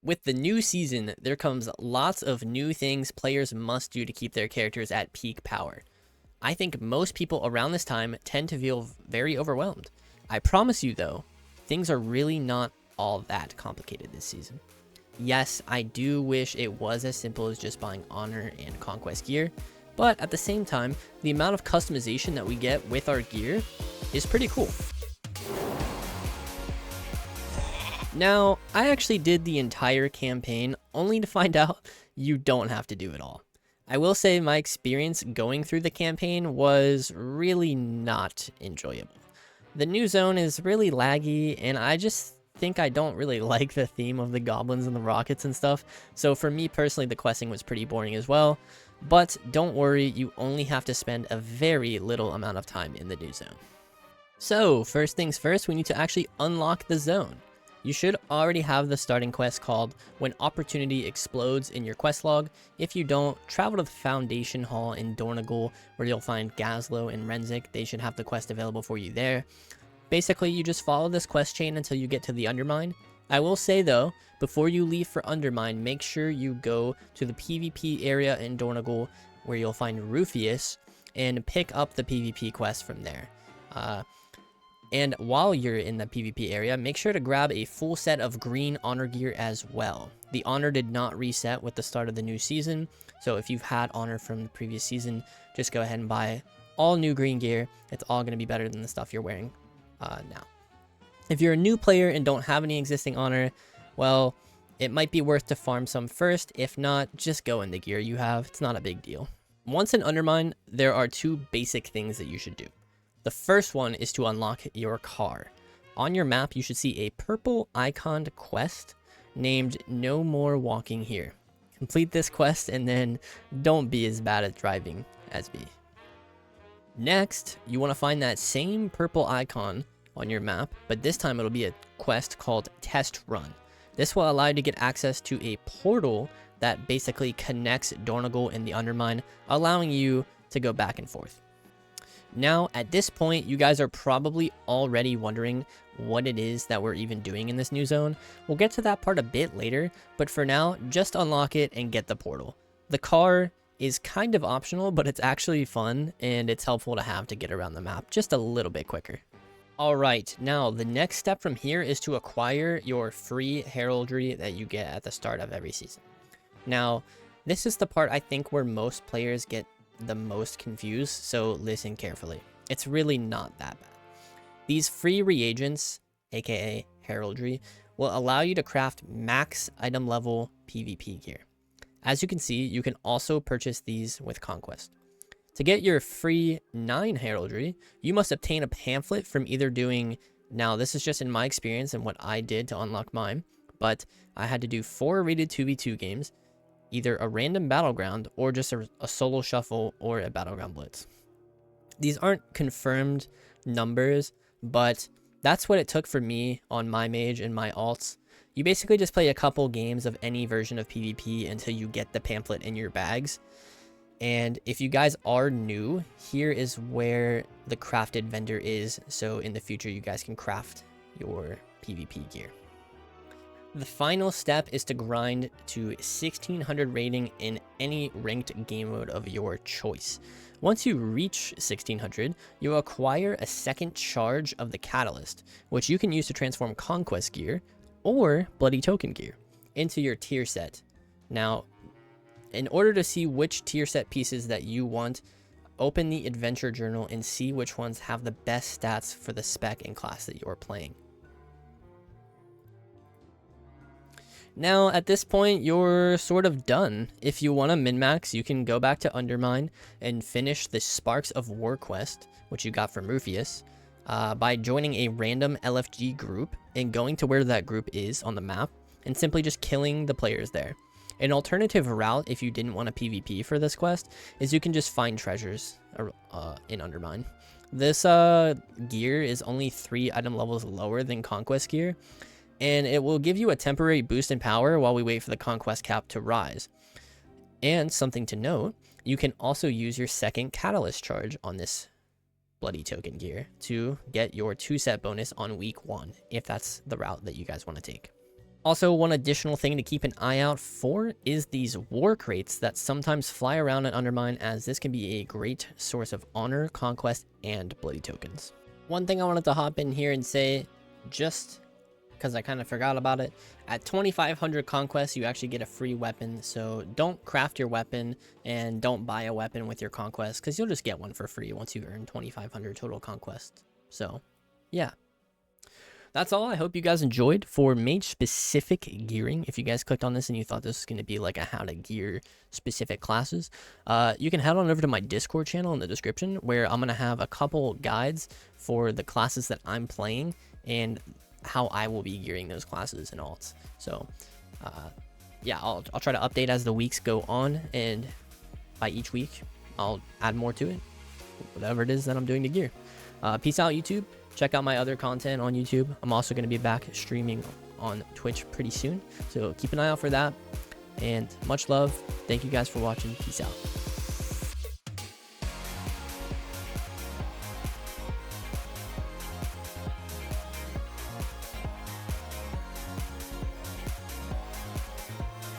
With the new season, there comes lots of new things players must do to keep their characters at peak power. I think most people around this time tend to feel very overwhelmed. I promise you though, things are really not all that complicated this season. Yes, I do wish it was as simple as just buying honor and conquest gear, but at the same time, the amount of customization that we get with our gear is pretty cool. Now, I actually did the entire campaign only to find out you don't have to do it all. I will say my experience going through the campaign was really not enjoyable. The new zone is really laggy, and I just think I don't really like the theme of the goblins and the rockets and stuff, so for me personally the questing was pretty boring as well. But don't worry, you only have to spend a very little amount of time in the new zone. So first things first, we need to actually unlock the zone. You should already have the starting quest called When Opportunity Explodes in your quest log. If you don't, travel to the Foundation Hall in Dornagul where you'll find Gazlo and Renzik. They should have the quest available for you there. Basically, you just follow this quest chain until you get to the Undermined. I will say though, before you leave for Undermined, make sure you go to the PvP area in Dornagul where you'll find Rufius and pick up the PvP quest from there. And while you're in the PvP area, make sure to grab a full set of green honor gear as well. The honor did not reset with the start of the new season, so if you've had honor from the previous season, just go ahead and buy all new green gear. It's all going to be better than the stuff you're wearing now. If you're a new player and don't have any existing honor, well, it might be worth to farm some first. If not, just go in the gear you have. It's not a big deal. Once in Undermine, there are two basic things that you should do. The first one is to unlock your car. On your map, you should see a purple iconed quest named No More Walking Here. Complete this quest and then don't be as bad at driving as me. Next, you want to find that same purple icon on your map, but this time it'll be a quest called Test Run. This will allow you to get access to a portal that basically connects Dornagul and the Undermine, allowing you to go back and forth. Now, at this point, you guys are probably already wondering what it is that we're even doing in this new zone. We'll get to that part a bit later, but for now, just unlock it and get the portal. The car is kind of optional, but it's actually fun, and it's helpful to have to get around the map just a little bit quicker. Alright, now the next step from here is to acquire your free heraldry that you get at the start of every season. Now, this is the part I think where most players get the most confused, so listen carefully. It's really not that bad. These free reagents, aka heraldry, will allow you to craft max item level PvP gear. As you can see, you can also purchase these with Conquest. To get your free 9 heraldry, you must obtain a pamphlet from either doing, now this is just in my experience and what I did to unlock mine, but I had to do 4 rated 2v2 games, either a random battleground or just a solo shuffle or a battleground blitz. These aren't confirmed numbers, but that's what it took for me on my mage and my alts. You basically just play a couple games of any version of PvP until you get the pamphlet in your bags. And if you guys are new, here is where the crafted vendor is, so in the future you guys can craft your PvP gear. The final step is to grind to 1600 rating in any ranked game mode of your choice. Once you reach 1600, you'll acquire a second charge of the Catalyst, which you can use to transform Conquest gear or Bloody Token gear into your tier set. Now, in order to see which tier set pieces that you want, open the adventure journal and see which ones have the best stats for the spec and class that you're playing. Now, at this point, you're sort of done. If you want to min-max, you can go back to Undermine and finish the Sparks of War quest, which you got from Rufius, by joining a random LFG group and going to where that group is on the map and simply just killing the players there. An alternative route, if you didn't want a PvP for this quest, is you can just find treasures in Undermine. This gear is only 3 item levels lower than Conquest gear, and it will give you a temporary boost in power while we wait for the Conquest cap to rise. And something to note, you can also use your second Catalyst charge on this Bloody Token gear to get your 2-set bonus on week 1, if that's the route that you guys want to take. Also, one additional thing to keep an eye out for is these war crates that sometimes fly around and Undermine, as this can be a great source of honor, conquest, and bloody tokens. One thing I wanted to hop in here and say, just because I kind of forgot about it, at 2500 conquest you actually get a free weapon, so don't craft your weapon and don't buy a weapon with your conquest, because you'll just get one for free once you earn 2500 total conquest. So yeah, that's all. I hope you guys enjoyed. For mage specific gearing, if you guys clicked on this and you thought this was going to be like a how to gear specific classes, you can head on over to my Discord channel in the description, where I'm going to have a couple guides for the classes that I'm playing and how I will be gearing those classes and alts. So yeah, I'll try to update as the weeks go on, and by each week I'll add more to it, whatever it is that I'm doing to gear. Peace out, YouTube. Check out my other content on YouTube. I'm also going to be back streaming on Twitch pretty soon, so keep an eye out for that. And much love. Thank you guys for watching. Peace out.